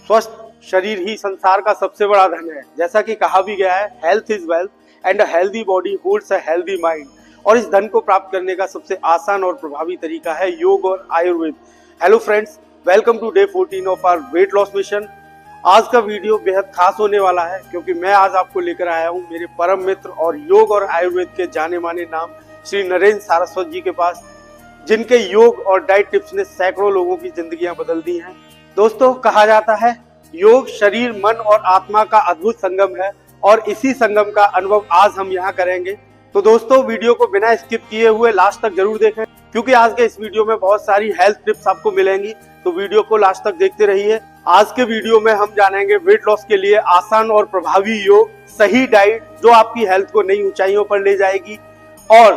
स्वस्थ शरीर ही संसार का सबसे बड़ा धन है। जैसा कि कहा भी गया है, health is wealth and a healthy body holds a healthy mind. और इस धन को प्राप्त करने का सबसे आसान और प्रभावी तरीका है योग और Ayurveda. Hello friends, welcome to day 14 of our weight loss mission. आज का वीडियो बेहद खास होने वाला है क्योंकि मैं आज आपको लेकर आया हूं मेरे परम मित्र और योग और आयुर्वेद के जाने माने नाम श्री नरेंद्र सारस्वत जी के पास, जिनके योग और डाइट टिप्स ने सैकड़ों लोगों की जिंदगियां बदल दी हैं। दोस्तों, कहा जाता है योग शरीर, मन और आत्मा का अद्भुत संगम है और इसी संगम का अनुभव आज हम यहाँ करेंगे। तो दोस्तों, वीडियो को बिना स्किप किए हुए लास्ट तक जरूर देखें क्योंकि आज के इस वीडियो में बहुत सारी हेल्थ टिप्स आपको मिलेंगी। तो वीडियो को लास्ट तक देखते रहिए। आज के वीडियो में हम जानेंगे वेट लॉस के लिए आसान और प्रभावी योग, सही डाइट जो आपकी हेल्थ को नई ऊंचाइयों पर ले जाएगी, और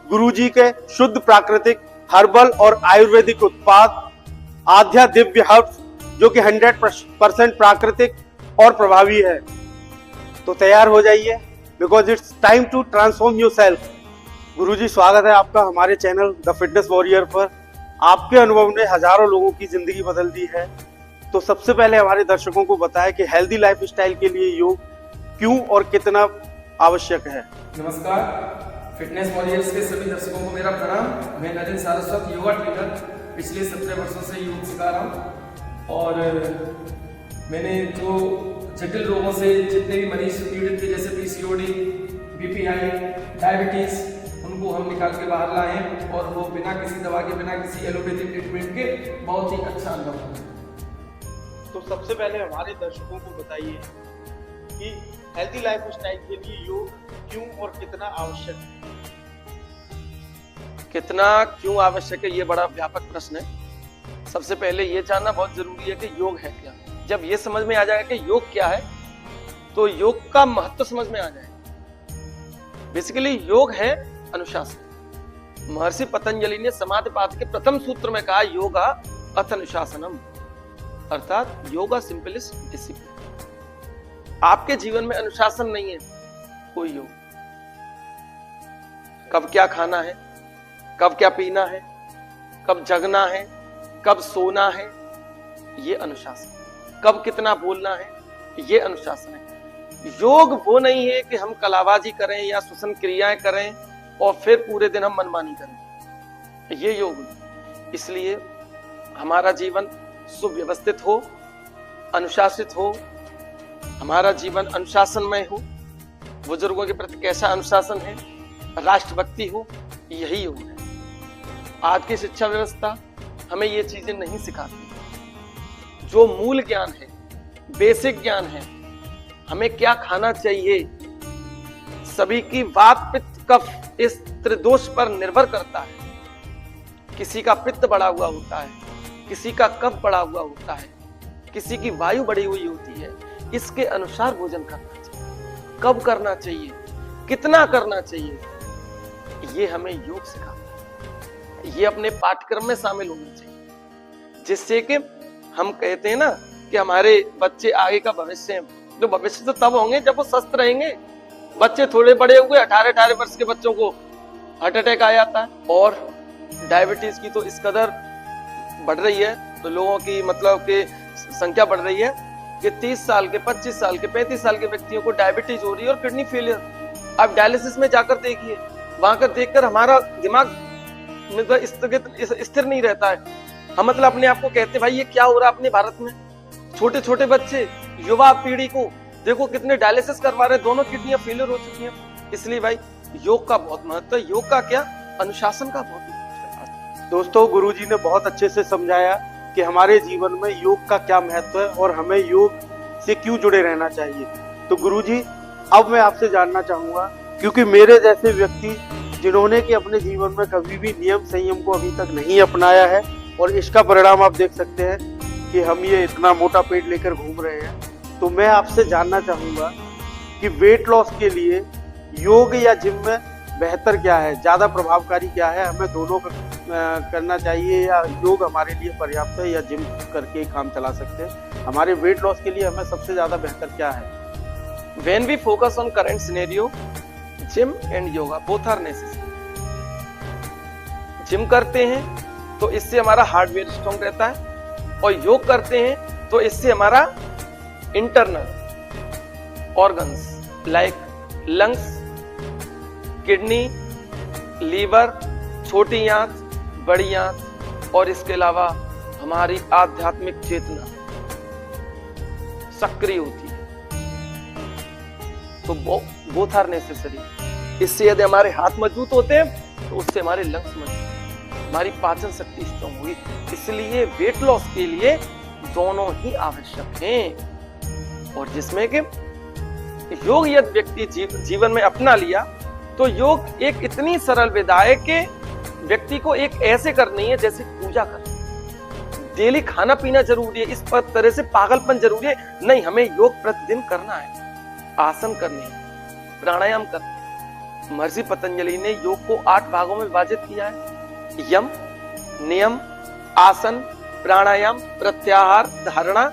गुरुजी के शुद्ध प्राकृतिक हर्बल और आयुर्वेदिक उत्पाद आध्या दिव्य हर्ब्स जो कि 100% प्राकृतिक और प्रभावी है। तो तैयार हो जाइए, because it's time to transform yourself. Guruji, स्वागत है आपका हमारे चैनल द फिटनेस वॉरियर पर। आपके अनुभव ने हजारों लोगों की जिंदगी बदल दी है। तो सबसे पहले हमारे दर्शकों को बताएं कि हेल्दी लाइफस्टाइल के लिए योग क्यों और कितना आवश्यक है। नमस्कार, फिटनेस वॉरियर्स के सभी दर्शकों को मेरा प्रणाम। मैं नरेंद्र सारस्वत, योगा ट्रेनर, पिछले 17 वर्षों से योग सिखा रहा हूँ। और मैंने जो जटिल रोगों से जितने भी मरीज पीड़ित थे, जैसे पीसीओडी, बीपीआई, डायबिटीज, उनको हम निकाल के बाहर लाए हैं और वो बिना किसी दवा के, बिना किसी एलोपैथिक ट्रीटमेंट के बहुत ही अच्छा अनुभव है। तो सबसे पहले हमारे दर्शकों को बताइए कि हेल्दी लाइफस्टाइल के लिए योग क्यों और कितना आवश्यक है। कितना क्यों आवश्यक है, ये बड़ा व्यापक प्रश्न है। सबसे पहले ये जानना बहुत जरूरी है कि योग है क्या। जब ये समझ में आ जाएगा कि योग क्या है तो योग का महत्व समझ में आ जाएगा। बेसिकली योग है अनुशासन। महर्षि पतंजलि ने समाधिपाद के प्रथम सूत्र में कहा योगा अथ अनुशासनम, अर्थात योगा सिंपल इज डिसिप्लिन। आपके जीवन में अनुशासन नहीं है कोई योग। कब क्या खाना है, कब क्या पीना है, कब जगना है, कब सोना है, ये अनुशासन। कब कितना बोलना है, ये अनुशासन है। योग वो नहीं है कि हम कलाबाजी करें या श्वसन क्रियाएं करें और फिर पूरे दिन हम मनमानी करें, ये योग नहीं। इसलिए हमारा जीवन सुव्यवस्थित हो, अनुशासित हो, हमारा जीवन अनुशासनमय हो, बुजुर्गों के प्रति कैसा अनुशासन है, राष्ट्रभक्ति हो, यही योग है। आज की शिक्षा व्यवस्था हमें ये चीजें नहीं सिखाती। जो मूल ज्ञान है, बेसिक ज्ञान है, हमें क्या खाना चाहिए, सभी की वात पित्त कफ इस त्रिदोष पर निर्भर करता है। किसी का पित्त बढ़ा हुआ होता है, किसी का कफ बढ़ा हुआ होता है, किसी की वायु बढ़ी हुई होती है। इसके अनुसार भोजन करना चाहिए। कब करना चाहिए, कितना करना चाहिए, ये हमें योग सिखाता है। ये अपने पाठ्यक्रम में शामिल होना चाहिए, जिससे कि हम कहते हैं ना कि हमारे बच्चे आगे का भविष्य है। तो भविष्य तो तब होंगे जब वो स्वस्थ रहेंगे। बच्चे थोड़े बड़े हुए, 18-18 वर्ष के बच्चों को हार्ट अटैक आ जाता है और डायबिटीज की तो इस कदर बढ़ रही है, तो लोगों की मतलब कि संख्या बढ़ रही है कि 30 साल के, 25 साल के, 35 साल के व्यक्तियों को डायबिटीज हो रही है और किडनी फेलियर। आप डायलिसिस में जाकर देखिए, वहां कर देखकर हमारा दिमाग मतलब स्थिर नहीं रहता है। हम मतलब अपने आप को कहते भाई ये क्या हो रहा है अपने भारत में। छोटे छोटे बच्चे, युवा पीढ़ी को देखो कितने डायलिसिस करवा रहे हैं, दोनों किडनियां फेलियर हो चुकी हैं। इसलिए भाई योग का बहुत महत्व है। योग का क्या, अनुशासन का बहुत महत्व है। दोस्तों, गुरुजी ने बहुत अच्छे से समझाया कि हमारे जीवन में योग का क्या महत्व है और हमें योग से क्यों जुड़े रहना चाहिए। तो गुरुजी, अब मैं आपसे जानना चाहूंगा, क्योंकि मेरे जैसे व्यक्ति जिन्होंने कि अपने जीवन में कभी भी नियम संयम को अभी तक नहीं अपनाया है और इसका परिणाम आप देख सकते हैं कि हम ये इतना मोटा पेट लेकर घूम रहे हैं। तो मैं आपसे जानना चाहूंगा कि वेट लॉस के लिए योग या जिम में बेहतर क्या है, ज्यादा प्रभावकारी क्या है, हमें दोनों करना चाहिए या योग हमारे लिए पर्याप्त है या जिम करके ही काम चला सकते हैं। हमारे वेट लॉस के लिए हमें सबसे ज्यादा बेहतर क्या है। When we focus on current scenario, gym and yoga both are necessary. Gym करते हैं तो इससे हमारा हार्डवेयर स्ट्रॉन्ग रहता है और योग करते हैं तो इससे हमारा internal organs like lungs, kidney, liver, छोटी आंत, बड़ी आंत और इसके अलावा हमारी आध्यात्मिक चेतना सक्रिय होती है। तो बोथ आर नेसेसरी। इससे यदि हमारे हाथ मजबूत होते हैं तो उससे हमारे लंग्स मजबूत, हमारी पाचन शक्ति स्ट्रांग होगी। इसलिए वेट लॉस के लिए दोनों ही आवश्यक हैं। और जिसमें कि योग यदि व्यक्ति जीवन में अपना लिया तो योग एक इतनी सरल विधा है कि व्यक्ति को एक ऐसे करनी है जैसे पूजा करनी। डेली खाना पीना जरूरी है, इस तरह से पागलपन जरूरी है नहीं। हमें योग प्रतिदिन करना है, आसन करने हैं, प्राणायाम करने हैं। महर्षि पतंजलि ने योग को 8 भागों में विभाजित किया है। यम, नियम, आसन, प्राणायाम, प्रत्याहार, धारणा,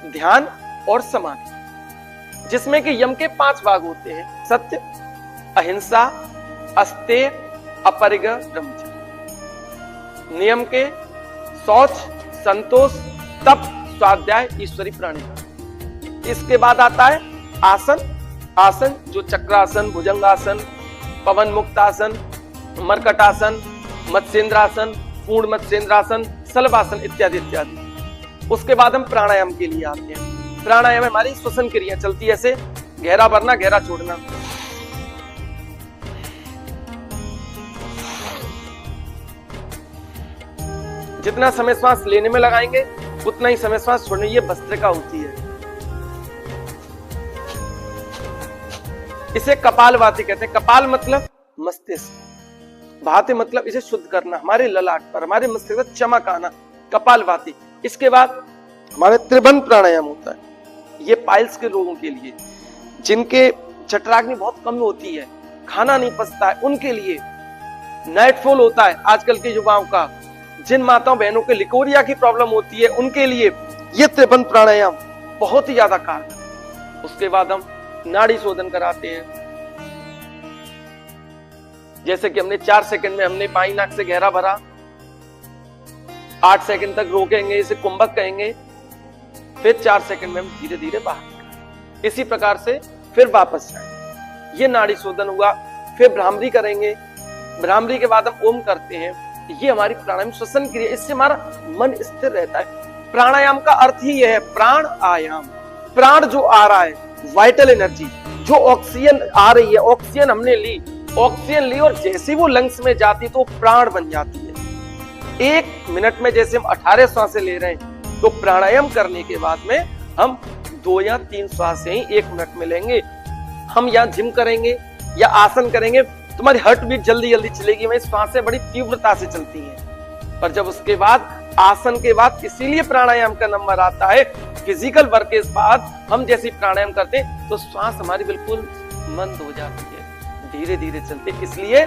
ध्यान और समाधि। जिसमें कि यम के 5 भाग होते हैं: सत्य, अहिंसा, अस्तेय, अपरिग्रह, ब्रह्मचर्य। नियम के शौच, संतोष, तप, स्वाध्याय, ईश्वरी प्राणायाम। इसके बाद आता है आसन। आसन जो चक्रासन, भुजंगासन, पवन मुक्तासन, मरकटासन, मत्स्येंद्रासन, पूर्ण मत्स्येंद्रासन, सलवासन इत्यादि इत्यादि। उसके बाद हम प्राणायाम के लिए आते हैं। प्राणायाम में हमारी श्वसन क्रिया चलती है, ऐसे गहरा भरना, गहरा छोड़ना। जितना समय श्वास लेने में लगाएंगे उतना ही समय श्वास छोड़ने। ये भस्त्रिका होती है। इसे कपालभाति कहते हैं। कपाल मतलब मस्तिष्क, भाति मतलब इसे शुद्ध करना, हमारे ललाट पर, हमारे मस्तिष्क पर चमक आना, कपालभाति। इसके बाद हमारे त्रिबंध प्राणायाम होता है। ये पाइल्स के लोगों के लिए, जिनके जठराग्नि बहुत कम होती है, खाना नहीं पचता है, उनके लिए। नाइटफॉल होता है आजकल के युवाओं का, जिन माताओं बहनों के लिकोरिया की प्रॉब्लम होती है, उनके लिए ये त्रिबंध प्राणायाम बहुत ही ज्यादा कारगर। उसके बाद हम नाड़ी शोधन कराते हैं। जैसे कि हमने 4 सेकंड में हमने बाईं नाक से गहरा भरा, 8 सेकंड तक रोकेंगे, इसे कुंभक कहेंगे। फिर 4 सेकंड में हम धीरे धीरे बाहर। इसी प्रकार से फिर वापस जाएंगे। ये नाड़ी शोधन हुआ। फिर भ्रामरी करेंगे। भ्रामरी के बाद हम ओम करते हैं। ये हमारी प्राणायाम श्वसन क्रिया, इससे हमारा मन स्थिर रहता है। प्राणायाम का अर्थ ही यह है, प्राण आयाम। प्राण जो आ रहा है, वाइटल एनर्जी, जो ऑक्सीजन आ रही है, ऑक्सीजन हमने ली, ऑक्सीजन ली और जैसे वो लंग्स में जाती तो प्राण बन जाती है। 1 मिनट में जैसे हम 18 श्वासें ले रहे हैं, तो प्राणायाम करने के बाद में हम 2 या 3 श्वासें ही 1 मिनट में लेंगे। हम यहाँ जिम करेंगे या आसन करेंगे, तुम्हारी हार्ट बीट जल्दी जल्दी चलेगी, वही श्वासें बड़ी तीव्रता से चलती हैं। पर जब उसके बाद आसन के बाद, इसीलिए प्राणायाम का नंबर आता है, फिजिकल वर्क के बाद हम जैसे प्राणायाम करते हैं तो श्वास हमारी बिल्कुल मंद हो जाती है, धीरे धीरे चलते। इसलिए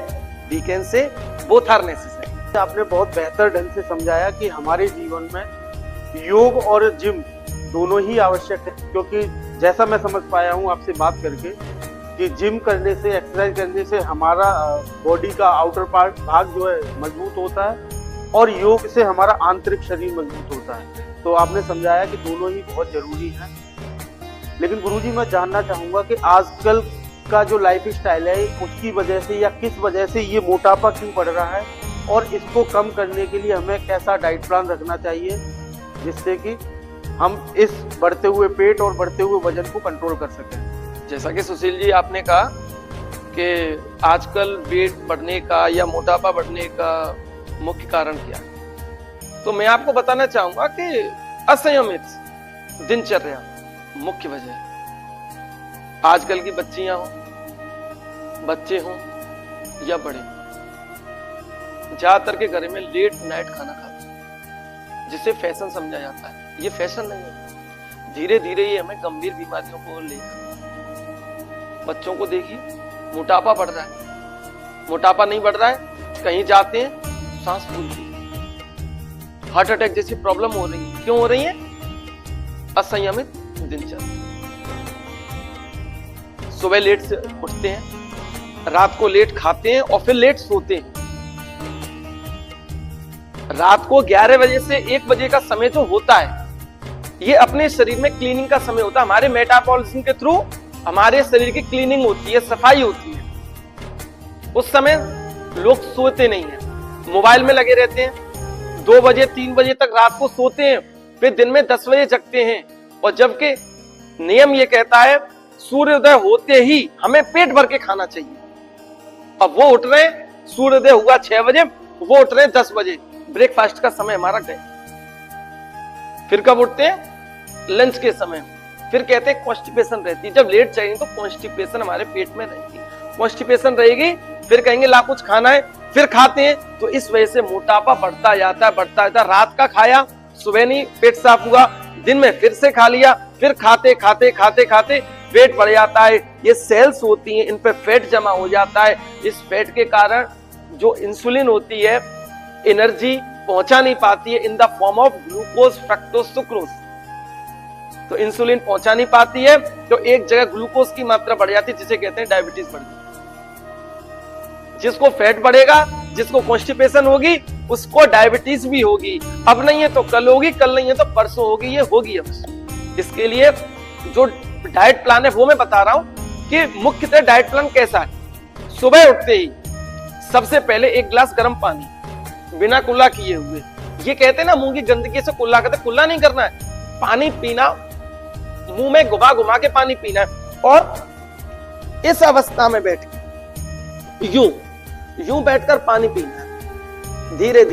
we can say both are necessary. आपने बहुत बेहतर ढंग से समझाया कि हमारे जीवन में योग और जिम दोनों ही आवश्यक है। क्योंकि जैसा मैं समझ पाया हूँ आपसे बात करके कि जिम करने से, एक्सरसाइज करने से हमारा बॉडी का आउटर पार्ट भाग जो है मजबूत होता है और योग से हमारा आंतरिक शरीर मजबूत होता है। तो आपने समझाया कि दोनों ही बहुत जरूरी हैं। लेकिन गुरुजी मैं जानना चाहूंगा कि आजकल का जो लाइफ स्टाइल है उसकी वजह से या किस वजह से ये मोटापा क्यों बढ़ रहा है और इसको कम करने के लिए हमें कैसा डाइट प्लान रखना चाहिए जिससे कि हम इस बढ़ते हुए पेट और बढ़ते हुए वजन को कंट्रोल कर सकें। जैसा कि सुशील जी आपने कहा कि आजकल वेट बढ़ने का या मोटापा बढ़ने का मुख्य कारण क्या है, तो मैं आपको बताना चाहूंगा कि असंयमित दिनचर्या मुख्य वजह है। आजकल की बच्चियां हो, बच्चे हों या बड़े, ज्यादातर के घर में लेट नाइट खाना खाते हैं, जिसे फैशन समझा जाता है। ये फैशन नहीं है, धीरे धीरे ये हमें गंभीर बीमारियों को ले जाता है। बच्चों को देखिए, मोटापा बढ़ रहा है, मोटापा नहीं बढ़ रहा है, कहीं जाते हैं सांस फूलती है, हार्ट अटैक जैसी प्रॉब्लम हो रही है। क्यों हो रही है? असंयमित दिनचर्या। सुबह लेट से उठते हैं, रात को लेट खाते हैं और फिर लेट सोते हैं। रात को 11 बजे से 1 बजे का समय जो होता है, ये अपने शरीर में क्लीनिंग का समय होता है। हमारे मेटाबॉलिज्म के थ्रू हमारे शरीर की क्लीनिंग होती है, सफाई होती है। उस समय लोग सोते नहीं है, मोबाइल में लगे रहते हैं, 2 बजे 3 बजे तक रात को सोते हैं, फिर दिन में 10 बजे जगते हैं। और जबकि नियम ये कहता है सूर्योदय होते ही हमें पेट भर के खाना चाहिए। अब वो उठ रहे हैं, सूर्योदय हुआ 6 बजे, वो उठ रहे हैं 10 बजे, ब्रेकफास्ट का समय हमारा गया। फिर कब उठते हैं? लंच के समय। फिर कहते हैं कॉन्स्टिपेशन रहती है। जब लेट चाहिए तो कॉन्स्टिपेशन हमारे पेट में रहती है, कॉन्स्टिपेशन रहेगी, फिर कहेंगे ला कुछ खाना है, फिर खाते हैं। तो इस वजह से मोटापा बढ़ता जाता है, बढ़ता जाता है। रात का खाया, सुबह नहीं पेट साफ हुआ, दिन में फिर से खा लिया, फिर खाते खाते खाते खाते पेट बढ़ जाता है। ये सेल्स होती हैं, इन पे फैट जमा हो जाता है। इस फैट के कारण जो इंसुलिन होती है, एनर्जी पहुंचा नहीं पाती है in the form of glucose, fructose, sucrose. तो इंसुलिन पहुंचा नहीं पाती है, तो एक जगह ग्लूकोज की मात्रा बढ़ जाती है, जिसे कहते हैं डायबिटीज बढ़ जाती है। जिसको फैट बढ़ेगा, जिसको कॉन्स्टिपेशन होगी, उसको डायबिटीज भी होगी। अब नहीं है तो कल होगी, कल नहीं है तो परसों होगी, ये होगी अब। इसके लिए जो डाइट प्लान है वो मैं बता रहा हूं कि मुख्यतः डाइट प्लान कैसा है। सुबह उठते ही सबसे पहले 1 गिलास गर्म पानी, बिना कुल्ला किए हुए। ये कहते हैं ना मुंह की गंदगी से कुल्ला करते, कुल्ला नहीं करना है, पानी पीना, मुंह में घुमा घुमा के पानी पीना है। और इस अवस्था में बैठ के यूं बैठकर पानी पीना है। धीरे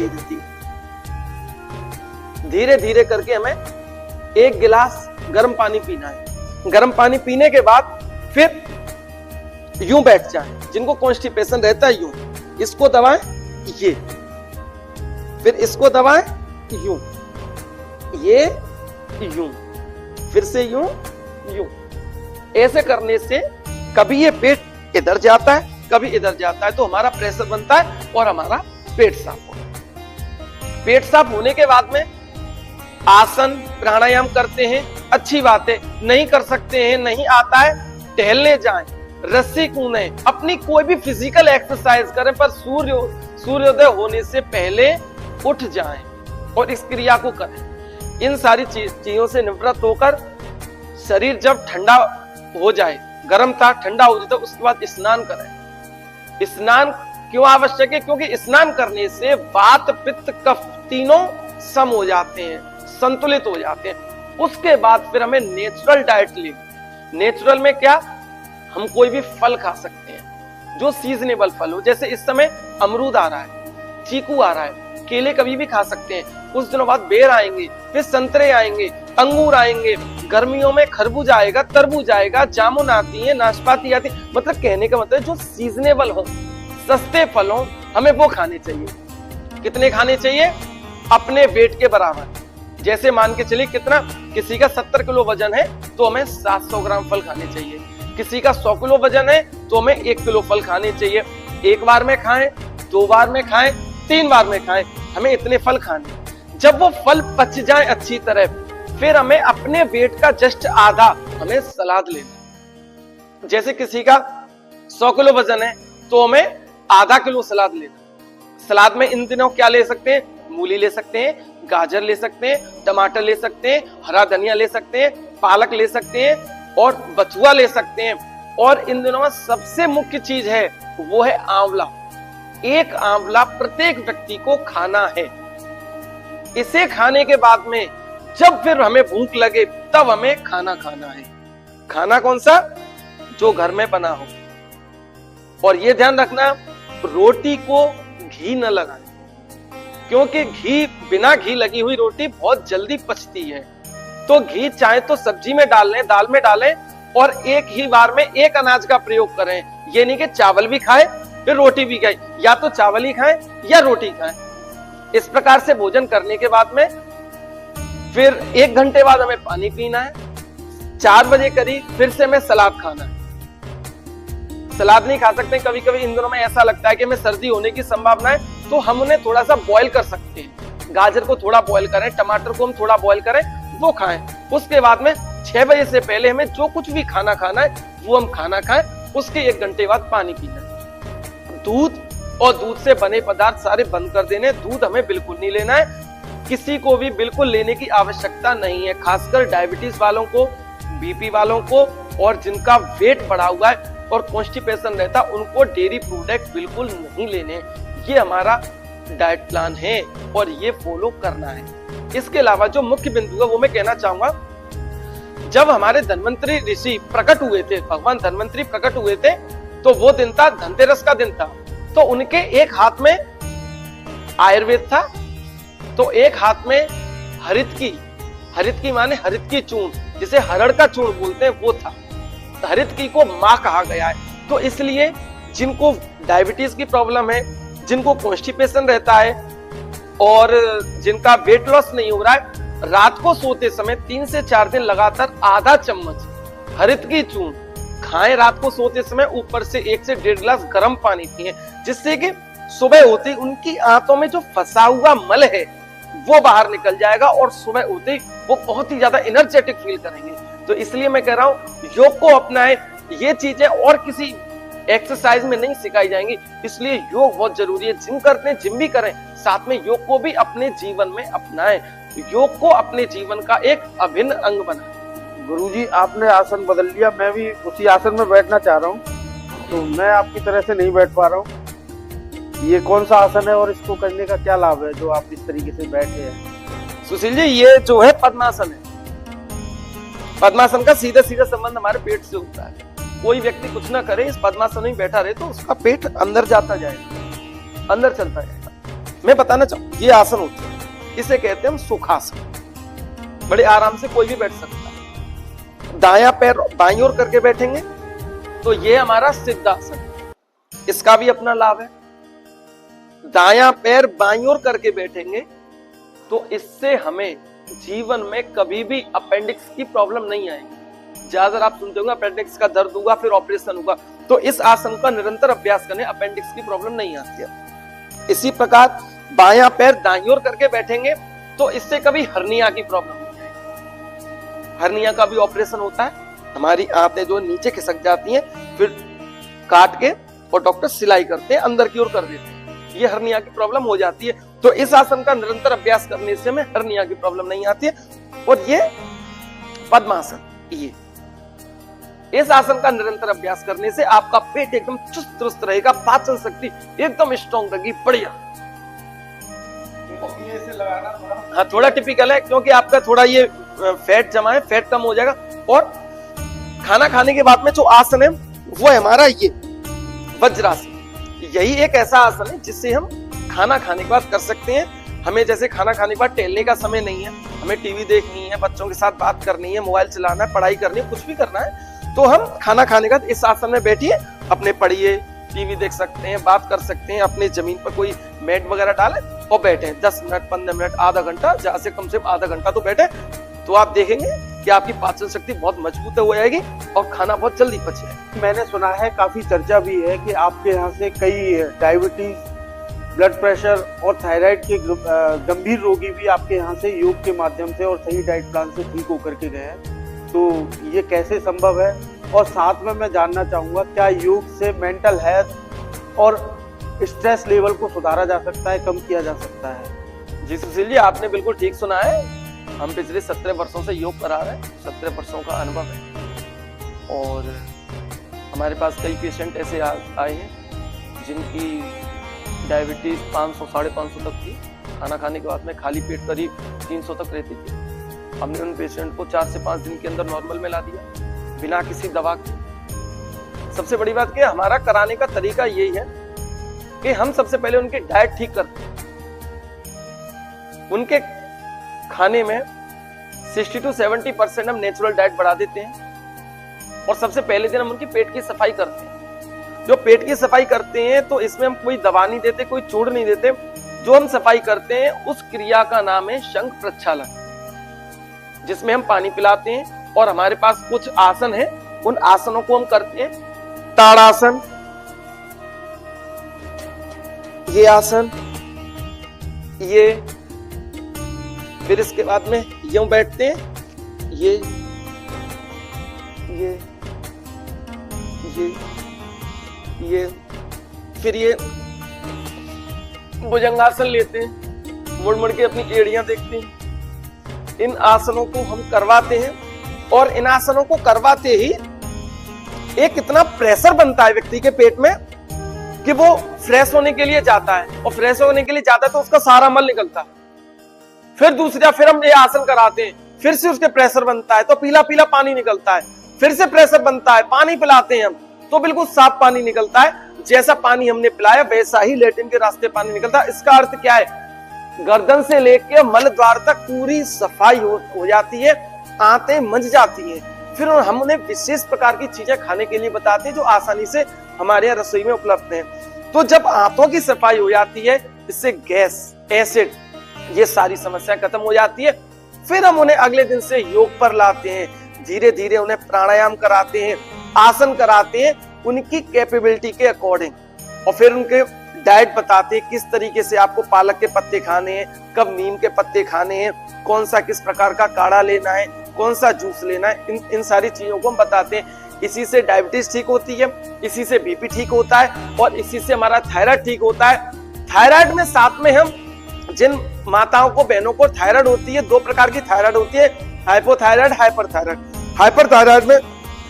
धीरे करके हमें 1 गिलास गर्म पानी पीना है। गर्म पानी पीने के बाद फिर यूं बैठ जाए। जिनको कॉन्स्टिपेशन रहता है यूं, इसको दबाएं, ये, फिर इसको दबाएं, यूं, ये, यूं, फिर से यूं, यूं। ऐसे करने से कभी ये पेट इधर जाता है, कभी इधर जाता है, तो हमारा प्रेशर बनता है और हमारा पेट साफ होता है। पेट साफ होने के बाद में आसन प्राणायाम करते हैं, अच्छी बात है। नहीं कर सकते हैं, नहीं आता है, टहलने जाएं, रस्सी कूदें, अपनी कोई भी फिजिकल एक्सरसाइज करें, पर सूर्योदय होने से पहले उठ जाएं और इस क्रिया को करें। इन सारी चीजों से निवृत्त होकर शरीर जब ठंडा हो जाए, गर्म था ठंडा हो जाए, तो उसके बाद स्नान करें। स्नान क्यों आवश्यक है? क्योंकि स्नान करने से वात, पित्त, कफ तीनों सम हो जाते हैं, संतुलित हो जाते हैं। उसके बाद फिर हमें नेचुरल डाइट लेनी। नेचुरल में क्या? हम कोई भी फल खा सकते हैं जो सीजनेबल फल हो। जैसे इस समय अमरूद आ रहा है, चीकू आ रहा है, केले कभी भी खा सकते हैं। कुछ दिनों बाद बेर आएंगे, फिर संतरे आएंगे, अंगूर आएंगे, गर्मियों में खरबूज आएगा, तरबूज आएगा, जामुन आती है, नाशपाती आती है। मतलब कहने का मतलब जो सीजनेबल हो, सस्ते फल हो, हमें वो खाने चाहिए। कितने खाने चाहिए? अपने वेट के बराबर। जैसे मान के चलिए कितना, किसी का 70 किलो वजन है तो हमें 700 ग्राम फल खाने चाहिए। किसी का 100 किलो वजन है तो हमें 1 किलो फल खाने चाहिए। 1 बार में खाएं, 2 बार में खाएं, 3 बार में खाएं, हमें इतने फल खाने। जब वो फल पच जाए अच्छी तरह, फिर हमें अपने वेट का जस्ट आधा हमें सलाद लेना। जैसे किसी का 100 किलो वजन है तो हमें आधा किलो सलाद लेना। सलाद में इन दिनों क्या ले सकते हैं? मूली ले सकते हैं, गाजर ले सकते हैं, टमाटर ले सकते हैं, हरा धनिया ले सकते हैं, पालक ले सकते हैं और बथुआ ले सकते हैं। और इन दिनों में सबसे मुख्य चीज है वो है आंवला। 1 आंवला प्रत्येक व्यक्ति को खाना है। इसे खाने के बाद में जब फिर हमें भूख लगे तब हमें खाना खाना है। खाना कौन सा? जो घर में बना हो। और ये ध्यान रखना, रोटी को घी न लगाएं, क्योंकि घी, बिना घी लगी हुई रोटी बहुत जल्दी पचती है। तो घी चाहे तो सब्जी में डाल लें, दाल में डालें, और एक ही बार में एक अनाज का प्रयोग करें। ये नहीं कि चावल भी खाएं फिर रोटी भी खाएं, या तो चावल ही खाएं या रोटी खाएं। इस प्रकार से भोजन करने के बाद में फिर 1 घंटे बाद हमें पानी पीना है। 4 बजे करीब फिर से हमें सलाद खाना है। सलाद नहीं खा सकते, कभी कभी इन दिनों में ऐसा लगता है कि हमें सर्दी होने की संभावना है, तो हम उन्हें थोड़ा सा बॉईल कर सकते हैं। गाजर को थोड़ा बॉईल करें, टमाटर को हम थोड़ा बॉईल करें, वो खाएं। उसके बाद में 6 बजे से पहले हमें जो कुछ भी खाना खाना है वो हम खाना खाएं। उसके 1 घंटे बाद पानी पीना है। दूध और दूध से बने पदार्थ सारे बंद कर देने। दूध हमें बिल्कुल नहीं लेना है। किसी को भी बिल्कुल लेने की आवश्यकता नहीं है, खासकर डायबिटीज वालों को, बीपी वालों को, और जिनका वेट बढ़ा हुआ है और कॉन्स्टिपेशन रहता है उनको डेयरी प्रोडक्ट बिल्कुल नहीं लेने। ये हमारा डाइट प्लान है और ये फॉलो करना है। इसके अलावा जो मुख्य बिंदु है वो मैं कहना चाहूंगा, जब हमारे धन्वंतरी ऋषि प्रकट हुए थे, भगवान धन्वंतरी प्रकट हुए थे, तो वो दिन था धनतेरस का दिन था। तो उनके एक हाथ में आयुर्वेद था, तो एक हाथ में हरित की माने हरित की चूर्ण, जिसे हरड़ का चूर्ण बोलते हैं, वो था। हरित की को मां कहा गया है। तो इसलिए जिनको डायबिटीज की प्रॉब्लम है, जिनको कॉन्स्टिपेशन रहता है और जिनका वेट लॉस नहीं हो रहा है, रात को सोते समय 3 से 4 दिन लगातार आधा चम्मच हरित की चूर्ण खाएं रात को सोते समय, ऊपर से 1 से 1.5 गिलास गर्म पानी पिए, जिससे कि सुबह होते ही उनकी आंतों में जो फंसा हुआ मल है वो बाहर निकल जाएगा और सुबह होते ही वो बहुत ही ज्यादा एनर्जेटिक फील करेंगे। तो इसलिए मैं कह रहा हूं योग को अपनाएं। ये चीजें और किसी एक्सरसाइज में नहीं सिखाई जाएंगी, इसलिए योग बहुत जरूरी है। जिम करते हैं, जिम भी करें, साथ में योग को भी अपने जीवन में अपनाएं। योग को अपने जीवन का एक अभिन्न अंग बनाएं। गुरुजी, आपने आसन बदल लिया, मैं भी उसी आसन में बैठना चाह रहा हूँ, तो मैं आपकी तरह से नहीं बैठ पा रहा हूँ। ये कौन सा आसन है और इसको करने का क्या लाभ है जो आप इस तरीके से बैठे हैं? सुशील जी, ये जो है पद्मासन है। पद्मासन का सीधा सीधा संबंध हमारे पेट से होता है। कोई व्यक्ति कुछ ना करे, इस पद्मासन में बैठा रहे तो उसका पेट अंदर जाता जाएगा, अंदर चलता जाएगा। मैं बताना चाहूँ, ये आसन होता है, इसे कहते हैं हम सुखासन। बड़े आराम से कोई भी बैठ सकता है। दायां पैर बाईं ओर करके बैठेंगे तो ये हमारा सिद्धासन, इसका भी अपना लाभ है। दायां पैर बाईं ओर करके बैठेंगे तो इससे हमें जीवन में कभी भी अपेंडिक्स की प्रॉब्लम नहीं आएगी। ज्यादा आप सुनते होंगे अपेंडिक्स का दर्द होगा, फिर ऑपरेशन होगा, तो इस आसन का निरंतर अभ्यास करने अपेंडिक्स की प्रॉब्लम नहीं आती है। इसी प्रकार बायां पैर दाईं ओर करके बैठेंगे तो इससे कभी हर्निया की प्रॉब्लम नहीं आएगी। हर्निया का भी ऑपरेशन होता है, हमारी आंतें जो नीचे खिसक जाती हैं, फिर काट के और डॉक्टर सिलाई करते हैं, अंदर की ओर कर देते हैं, ये हर्निया की प्रॉब्लम हो जाती है। तो इस आसन का निरंतर अभ्यास करने से हमें हर्निया की प्रॉब्लम नहीं आती है। और ये पद्मासन, ये इस आसन का निरंतर अभ्यास करने से आपका पेट एकदम चुस्त दुरुस्त रहेगा, पाचन शक्ति एकदम स्ट्रॉन्ग रहेगी, बढ़िया। हाँ, थोड़ा टिपिकल है क्योंकि आपका थोड़ा ये फैट जमा है, फैट कम हो जाएगा। और खाना खाने के बाद में जो आसन है वो है हमारा ये वज्रासन। यही एक ऐसा आसन है जिससे हम खाना खाने के बाद कर सकते हैं। हमें जैसे खाना खाने के बाद टहलने का समय नहीं है, हमें टीवी देखनी है, बच्चों के साथ बात करनी है, मोबाइल चलाना है, पढ़ाई करनी है, कुछ भी करना है, तो हम खाना खाने के बाद इस आसन में बैठिए, अपने पढ़िए, टीवी देख सकते हैं, बात कर सकते हैं, अपने जमीन पर कोई मैट वगैरह डाले और बैठे 10 मिनट, 15 मिनट, आधा घंटा, जहां से कम से कम आधा घंटा तो बैठे, तो आप देखेंगे कि आपकी पाचन शक्ति बहुत मजबूत हो जाएगी और खाना बहुत जल्दी पचेगा। मैंने सुना है, काफी चर्चा भी है कि आपके यहाँ से कई डायबिटीज, ब्लड प्रेशर और थायराइड के गंभीर रोगी भी आपके यहाँ से योग के माध्यम से और सही डाइट प्लान से ठीक होकर के गए हैं। तो ये कैसे संभव है? और साथ में मैं जानना चाहूँगा, क्या योग से मेंटल हेल्थ और स्ट्रेस लेवल को सुधारा जा सकता है, कम किया जा सकता है? जी सुशील जी, आपने बिल्कुल ठीक सुना है। हम पिछले 17 वर्षों से योग करा रहे हैं, 17 वर्षों का अनुभव है। और हमारे पास कई पेशेंट ऐसे आए हैं जिनकी डायबिटीज 500, 550 तक थी, खाना खाने के बाद में खाली पेट करीब 300 तक रहती थी। हमने उन पेशेंट को 4 से 5 दिन के अंदर नॉर्मल में ला दिया, बिना किसी दवा के। सबसे बड़ी बात क्या, हमारा कराने का तरीका यही है कि हम सबसे पहले उनकी डाइट ठीक करते हैं। उनके खाने में 60 to 70% हम नेचुरल डाइट बढ़ा देते हैं। और सबसे पहले दिन हम उनकी पेट की सफाई करते हैं। जो पेट की सफाई करते हैं तो इसमें हम कोई दवा नहीं देते, कोई चूर्ण नहीं देते। जो हम सफाई करते हैं उस क्रिया का नाम है शंख प्रक्षालन, जिसमें हम पानी पिलाते हैं। और हमारे पास कुछ आसन है, उन आसनों को हम करते हैं। ताड़ासन, ये आसन, ये, फिर इसके बाद में यूं बैठते हैं, ये, फिर ये भुजंगासन लेते हैं, मुड़ मुड़ के अपनी एड़ियां देखते हैं। इन आसनों को हम करवाते हैं और इन आसनों को करवाते ही एक इतना प्रेशर बनता है व्यक्ति के पेट में कि वो फ्रेश होने के लिए जाता है, और फ्रेश होने के लिए जाता है तो उसका सारा मल निकलता है। फिर हम ये आसन कराते हैं, फिर से उसके प्रेशर बनता है तो पीला पीला पानी निकलता है, फिर से प्रेशर बनता है, पानी पिलाते हैं हम तो बिल्कुल साफ पानी निकलता है। जैसा पानी हमने पिलाया वैसा ही लेट्रिन के रास्ते पानी निकलता है। इसका अर्थ क्या है? गर्दन से लेके मल द्वार तक पूरी सफाई हो जाती है, आंतें मंज जाती हैं। फिर हम उन्हें विशेष प्रकार की चीजें खाने के लिए बताते हैं जो आसानी से हमारे यहाँ रसोई में उपलब्ध हैं। तो जब आंतों की सफाई हो जाती है, इससे गैस, एसिड, ये सारी समस्या खत्म हो जाती है। फिर हम उन्हें अगले दिन से योग पर लाते हैं, धीरे धीरे उन्हें प्राणायाम कराते हैं, आसन कराते हैं उनकी कैपेबिलिटी के अकॉर्डिंग, और फिर उनके डाइट बताते हैं किस तरीके से आपको पालक के पत्ते खाने हैं, कब नीम के पत्ते खाने हैं, कौन सा किस प्रकार का काढ़ा लेना है, कौन सा जूस लेना है, इन सारी चीजों को हम बताते हैं। इसी से डायबिटीज ठीक होती है, इसी से बीपी ठीक होता है, और इसी से हमारा थायराइड ठीक होता है। थायराइड में साथ में हम जिन माताओं को, बहनों को थायराइड होती है, दो प्रकार की थायराइड होती है, हाइपोथायराइड, हाइपरथायराइड। हाइपरथायराइड में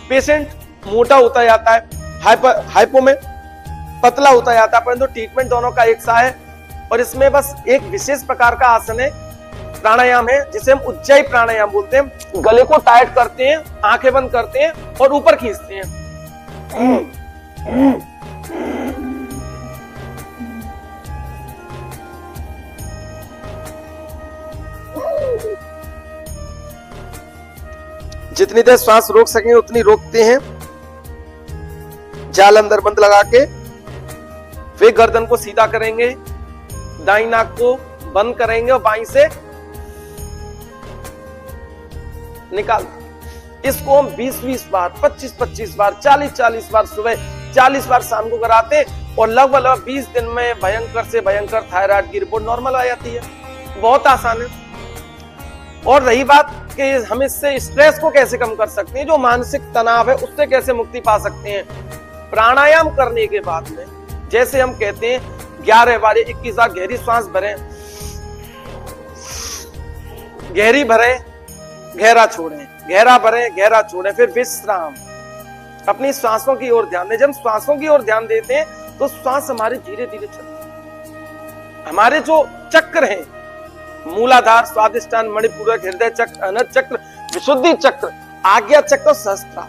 पेशेंट मोटा होता जाता है, हाइपो में पतला होता जाता है, परंतु ट्रीटमेंट दोनों का एक सा है। और इसमें बस एक विशेष प्रकार का आसन है, प्राणायाम है, जिसे हम उज्जयी प्राणायाम बोलते हैं। गले को टाइट करते हैं, आंखें बंद करते हैं और ऊपर खींचते हैं। जितनी देर श्वास रोक सकें उतनी रोकते हैं, जाल अंदर बंद लगा के। फिर गर्दन को सीधा करेंगे, दाईं नाक को बंद करेंगे और बाईं से निकाल। इसको हम 20-20 बार, 25-25 बार, 40-40 बार सुबह, 40 बार शाम को कराते हैं, और लगभग 20 दिन में भयंकर से भयंकर थायराइड की रिपोर्ट नॉर्मल आ जाती है। बहुत आसान है। और रही बात कि हम इससे स्ट्रेस को कैसे कम कर सकते हैं, जो मानसिक तनाव है उससे कैसे मुक्ति पा सकते हैं। प्राणायाम करने के बाद में जैसे हम कहते हैं 11 बार 21 बार गहरी सांस भरें, गहरी भरें, गहरा छोड़ें, गहरा भरें, गहरा छोड़ें, फिर विश्राम। अपनी सांसों की ओर ध्यान दें। जब सांसों की ओर ध्यान देते हैं तो सांस हमारी धीरे धीरे चलती है। हमारे जो चक्र हैं, मूलाधार, स्वादिष्टान, मणिपूरक, हृदय चक्र, अनहद चक्र, विशुद्धि चक्र, आज्ञा चक्र और सहस्त्रार,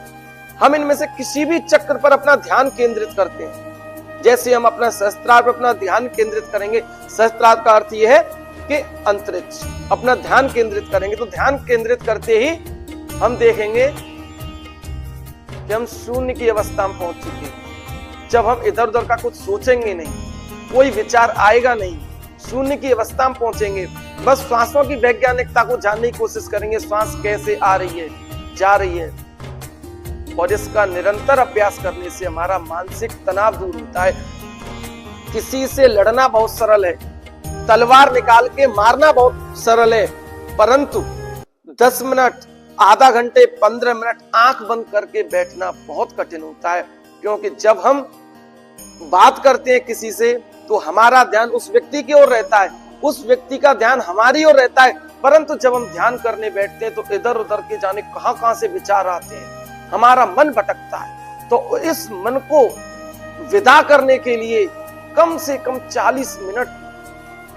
हम इनमें से किसी भी चक्र पर अपना ध्यान केंद्रित करते हैं। जैसे हम अपना सहस्त्रार पर अपना ध्यान केंद्रित करेंगे, सहस्त्रार का अर्थ यह है कि अंतरिक्ष, अपना ध्यान केंद्रित करेंगे, तो ध्यान केंद्रित करते ही हम देखेंगे कि हम शून्य की अवस्था में पहुंच चुके हैं। जब हम इधर उधर का कुछ सोचेंगे नहीं, कोई विचार आएगा नहीं, शून्य की अवस्था में पहुंचेंगे। बस श्वासों की वैज्ञानिकता को जानने की कोशिश करेंगे, श्वास कैसे आ रही है, जा रही है, और इसका निरंतर अभ्यास करने से हमारा मानसिक तनाव दूर होता है। किसी से लड़ना बहुत सरल है, तलवार निकाल के मारना बहुत सरल है, परंतु 10 मिनट, आधा घंटे, 15 मिनट आंख बंद करके बैठना बहुत कठिन होता है। क्योंकि जब हम बात करते हैं किसी से तो हमारा ध्यान उस व्यक्ति की ओर रहता है, उस व्यक्ति का ध्यान हमारी ओर रहता है, परंतु जब हम ध्यान करने बैठते हैं तो इधर उधर के जाने कहां से विचार आते हैं, हमारा मन भटकता है। तो इस मन को विदा करने के लिए कम से कम 40 मिनट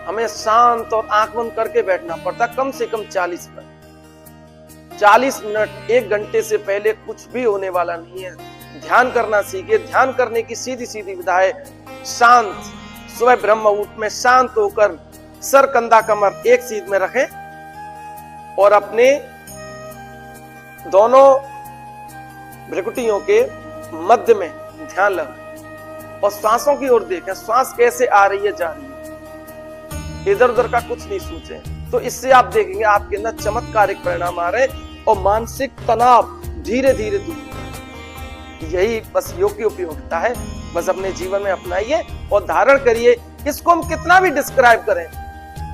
हमें शांत और आंख बंद करके बैठना पड़ता है। कम से कम 40 मिनट। 40 मिनट 1 घंटे से पहले कुछ भी होने वाला नहीं है। ध्यान करना सीखिए। ध्यान करने की सीधी सीधी विधा है शांत, सुबह ब्रह्म मुहूर्त में शांत होकर सर, कंधा, कमर एक सीध में रखें और अपने दोनों भ्रुकुटियों के मध्य में ध्यान लगाएं और सांसों की ओर देखें। श्वास कैसे आ रही है, जा रही है, इधर उधर का कुछ नहीं सोचें। तो इससे आप देखेंगे आपके अंदर चमत्कारिक परिणाम आ रहे हैं और मानसिक तनाव धीरे धीरे दूर। यही बस योग की उपयोगिता है। बस अपने जीवन में अपनाइए और धारण करिए। इसको हम कितना भी डिस्क्राइब करें,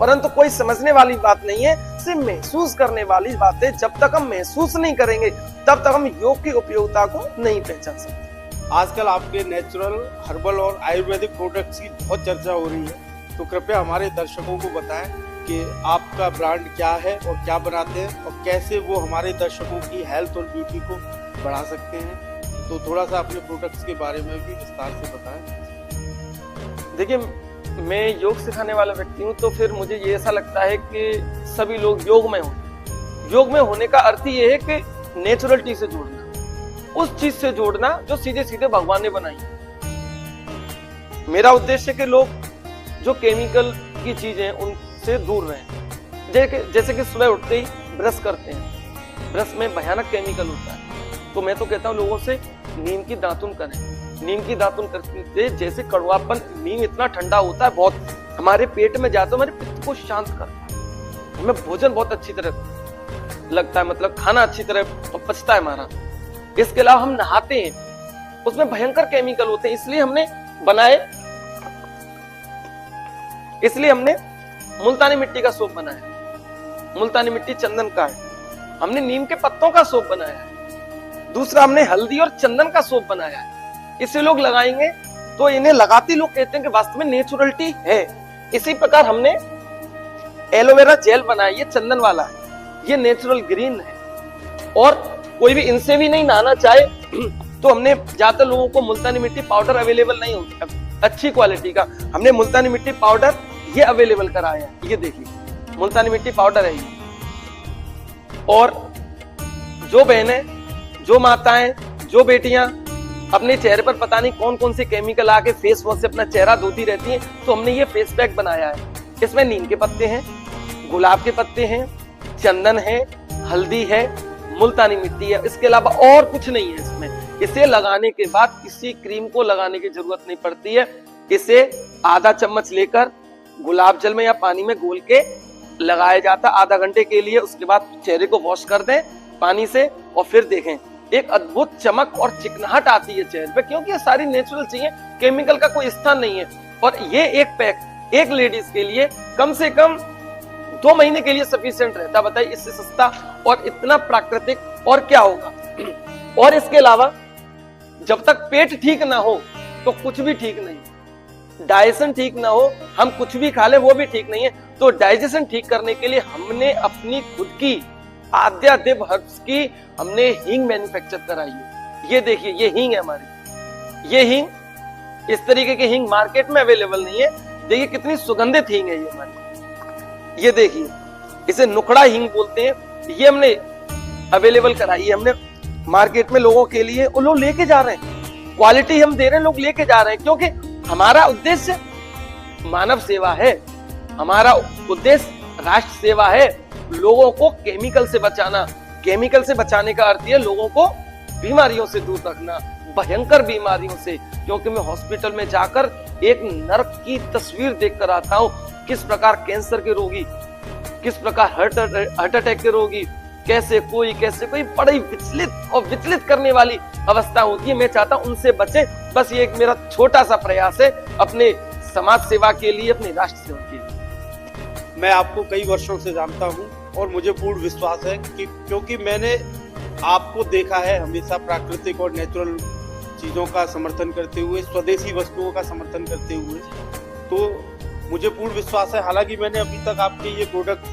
परंतु कोई समझने वाली बात नहीं है, सिर्फ महसूस करने वाली बात है। जब तक हम महसूस नहीं करेंगे तब तक हम योग की उपयोगिता को नहीं पहचान सकते। आजकल आपके नेचुरल, हर्बल और आयुर्वेदिक प्रोडक्ट्स की बहुत चर्चा हो रही है, तो कृपया हमारे दर्शकों को बताएं कि आपका ब्रांड क्या है और क्या बनाते हैं और कैसे वो हमारे दर्शकों की हेल्थ और ब्यूटी को बढ़ा सकते हैं। तो थोड़ा सा अपने प्रोडक्ट्स के बारे में भी विस्तार से बताएं। देखिए, मैं योग सिखाने वाला व्यक्ति हूँ, तो फिर मुझे ये ऐसा लगता है कि सभी लोग योग में हों। योग में होने का अर्थ ये है कि नेचुरलिटी से जोड़ना, उस चीज से जोड़ना जो सीधे सीधे भगवान ने बनाई। मेरा उद्देश्य है कि लोग जो केमिकल की चीजें उनसे दूर रहें। जैसे कि सुबह उठते ही ब्रश करते हैं, ब्रश में भयानक केमिकल होता है, तो मैं तो कहता हूँ लोगों से नीम की दातुन करें। नीम की दातुन करते जैसे कड़वापन, नीम इतना ठंडा होता है, बहुत हमारे पेट में जाता है, हमारे पित्त को शांत करता है, हमें भोजन बहुत अच्छी तरह लगता है, मतलब खाना अच्छी तरह पचता है हमारा। इसके अलावा हम नहाते हैं, उसमें भयंकर केमिकल होते हैं, इसलिए हमने मुल्तानी मिट्टी का सोप बनाया। मुल्तानी मिट्टी चंदन का है, हमने नीम के पत्तों का सोप बनाया है। दूसरा, हमने हल्दी और चंदन का सोप बनाया है। इसे लोग लगाएंगे तो इन्हें लगाते लोग कहते हैं कि वास्तव में नेचुरलिटी है। इसी प्रकार हमने एलोवेरा जेल बनाया, ये चंदन वाला है, ये नेचुरल ग्रीन है। और कोई भी इनसे भी नहीं नहाना चाहे तो हमने ज्यादातर लोगों को मुल्तानी मिट्टी पाउडर अवेलेबल नहीं होती अच्छी क्वालिटी का, हमने मुल्तानी मिट्टी पाउडर ये अवेलेबल कराया है। ये देखिए मुल्तानी मिट्टी पाउडर है ये। और जो बहनें, जो माताएं, जो बेटियां अपने चेहरे पर पता नहीं कौन कौन से केमिकल आके फेस वॉश से अपना चेहरा धोती रहती हैं, तो हमने ये फेस पैक बनाया है। इसमें नीम के पत्ते हैं, गुलाब के पत्ते हैं, चंदन है, हल्दी है, मुल्तानी मिट्टी है, इसके अलावा और कुछ नहीं है इसमें। इसे लगाने के बाद किसी क्रीम को लगाने की जरूरत नहीं पड़ती है। इसे आधा चम्मच लेकर गुलाब जल में या पानी में घोल के लगाया जाता है आधा घंटे के लिए। उसके बाद चेहरे को वॉश कर दें पानी से और फिर देखें एक अद्भुत चमक और चिकनाहट आती है चेहरे पे, क्योंकि ये सारी नेचुरल चीजें, केमिकल का कोई स्थान नहीं है। और ये एक पैक एक लेडीज के लिए कम से कम 2 महीने के लिए सफिशिएंट रहता। बताइए इससे सस्ता और इतना प्राकृतिक और क्या होगा। और इसके अलावा जब तक पेट ठीक ना हो तो कुछ भी ठीक नहीं, डाइजेशन ठीक ना हो, हम कुछ भी खा लें वो भी ठीक नहीं है। तो डाइजेशन ठीक करने के लिए हमने अपनी खुद की आद्या देव हर्ब्स की हमने हींग मैन्युफैक्चर कराई है। ये देखिए ये हींग है हमारी। ये हींग इस तरीके की हींग मार्केट में अवेलेबल नहीं है। देखिए कितनी सुगंधित हींग है ये हमारी। ये देखिए इसे नुखड़ा हींग बोलते हैं। ये हमने अवेलेबल कराई है हमने मार्केट में लोगों के लिए, और लोग लेके जा रहे हैं। क्वालिटी हम दे रहे हैं, लोग लेके जा रहे हैं, क्योंकि हमारा उद्देश्य मानव सेवा है, हमारा उद्देश्य राष्ट्र सेवा है। लोगों को केमिकल से बचाना, केमिकल से बचाने का अर्थ है लोगों को बीमारियों से दूर रखना, भयंकर बीमारियों से। क्योंकि मैं हॉस्पिटल में जाकर एक नर्क की तस्वीर देखकर आता हूँ, किस प्रकार कैंसर के रोगी, किस प्रकार हार्ट अटैक के रोगी, कैसे कोई बड़ी विचलित करने वाली अवस्था होती है। मैं चाहता हूं उनसे बचे। बस ये एक मेरा छोटा सा प्रयास है अपने समाज सेवा के लिए, अपने राष्ट्र सेवा के लिए। मैं आपको कई वर्षों से जानता हूं और मुझे पूर्ण विश्वास है कि क्योंकि मैंने आपको देखा है हमेशा प्राकृतिक और नेचुरल चीजों का समर्थन करते हुए, स्वदेशी वस्तुओं का समर्थन करते हुए, तो मुझे पूर्ण विश्वास है। हालांकि मैंने अभी तक आपके ये प्रोडक्ट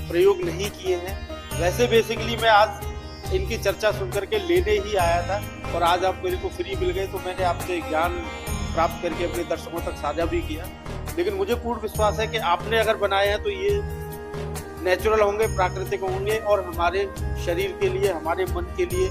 प्रयोग नहीं किए हैं। वैसे बेसिकली मैं आज इनकी चर्चा सुनकर के लेने ही आया था, और आज आप मेरे को फ्री मिल गए तो मैंने आपसे ज्ञान प्राप्त करके अपने दर्शकों तक साझा भी किया। लेकिन मुझे पूर्ण विश्वास है कि आपने अगर बनाए हैं तो ये नेचुरल होंगे, प्राकृतिक होंगे और हमारे शरीर के लिए, हमारे मन के लिए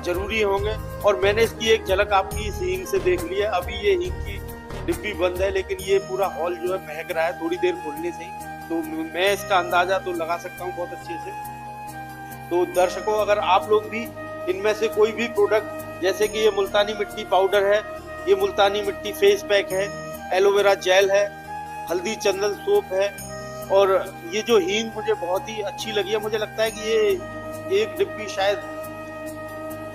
जरूरी होंगे। और मैंने इसकी एक झलक आपकी इस हींग से देख ली है। अभी ये हींग की डिब्बी बंद है, लेकिन ये पूरा हॉल जो है महक रहा है थोड़ी देर खोलने से ही, तो मैं इसका अंदाजा तो लगा सकता हूँ बहुत अच्छे से। तो दर्शकों, अगर आप लोग भी इनमें से कोई भी प्रोडक्ट, जैसे कि ये मुल्तानी मिट्टी पाउडर है, ये मुल्तानी मिट्टी फेस पैक है, एलोवेरा जेल है, हल्दी चंदन सोप है, और ये जो हींग मुझे बहुत ही अच्छी लगी है। मुझे लगता है कि ये एक डिब्बी शायद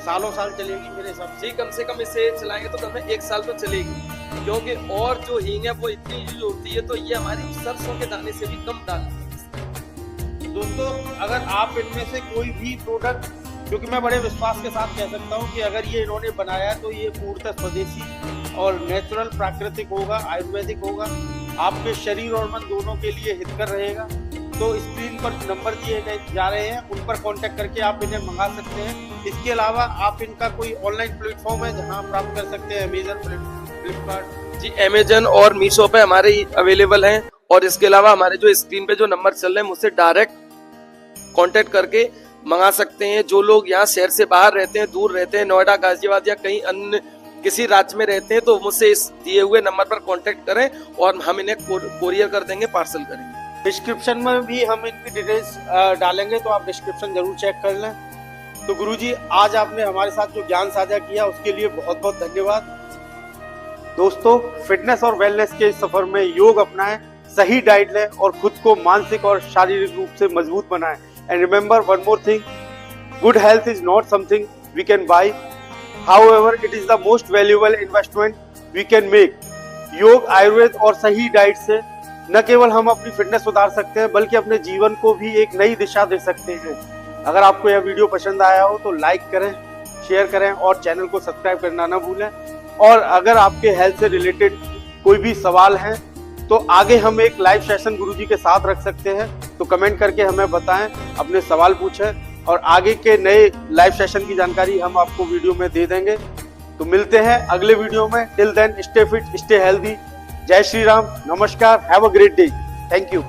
सालों साल चलेगी मेरे हिसाब से। कम से कम इसे चलाएंगे तो कम 1 साल तो चलेगी, क्योंकि और जो हींग है वो इतनी यूज होती है, तो ये हमारी सरसों के दाने से भी कम डालती है। दोस्तों, अगर आप इनमें से कोई भी प्रोडक्ट, क्योंकि मैं बड़े विश्वास के साथ कह सकता हूँ कि अगर ये इन्होंने बनाया तो ये पूर्णतः स्वदेशी और नेचुरल प्राकृतिक होगा, आयुर्वेदिक होगा, आपके शरीर और मन दोनों के लिए हितकर रहेगा। तो स्क्रीन पर नंबर दिए गए जा रहे हैं, उन पर कांटेक्ट करके आप इन्हें मंगा सकते हैं। इसके अलावा आप इनका कोई ऑनलाइन प्लेटफॉर्म है जहां प्राप्त कर सकते हैं, अमेजन, फ्लिपकार्ट? जी, अमेजन और मीशो पे हमारे अवेलेबल हैं। और इसके अलावा हमारे जो स्क्रीन पे जो नंबर चल रहे हैं मुझसे डायरेक्ट कांटेक्ट करके मंगा सकते हैं। जो लोग यहाँ शहर से बाहर रहते हैं, दूर रहते हैं, नोएडा, गाजियाबाद या कहीं अन्य किसी राज्य में रहते हैं, तो मुझसे इस दिए हुए नंबर पर कांटेक्ट करें और हम इन्हें कोरियर कर देंगे, पार्सल करेंगे। डिस्क्रिप्शन में भी हम इनकी डिटेल्स डालेंगे, तो आप डिस्क्रिप्शन जरूर चेक कर लें। तो गुरुजी, आज आपने हमारे साथ जो ज्ञान साझा किया उसके लिए बहुत बहुत धन्यवाद। दोस्तों, फिटनेस और वेलनेस के इस सफर में योग अपनाएं, सही डाइट लें और खुद को मानसिक और शारीरिक रूप से मजबूत बनाएं। And remember one more thing, good health is not something we can buy, however it is the most valuable investment we can make. योग, आयुर्वेद और सही डाइट से न केवल हम अपनी फिटनेस सुधार सकते हैं बल्कि अपने जीवन को भी एक नई दिशा दे सकते हैं। अगर आपको यह वीडियो पसंद आया हो तो लाइक करें, शेयर करें और चैनल को सब्सक्राइब करना ना भूलें। और अगर आपके हेल्थ से रिलेटेड कोई भी सवाल है तो आगे हम एक लाइव सेशन गुरुजी के साथ रख सकते हैं, तो कमेंट करके हमें बताएं, अपने सवाल पूछें और आगे के नए लाइव सेशन की जानकारी हम आपको वीडियो में दे देंगे। तो मिलते हैं अगले वीडियो में। Till then, stay fit, stay healthy. जय श्री राम, नमस्कार, have a great day, thank you.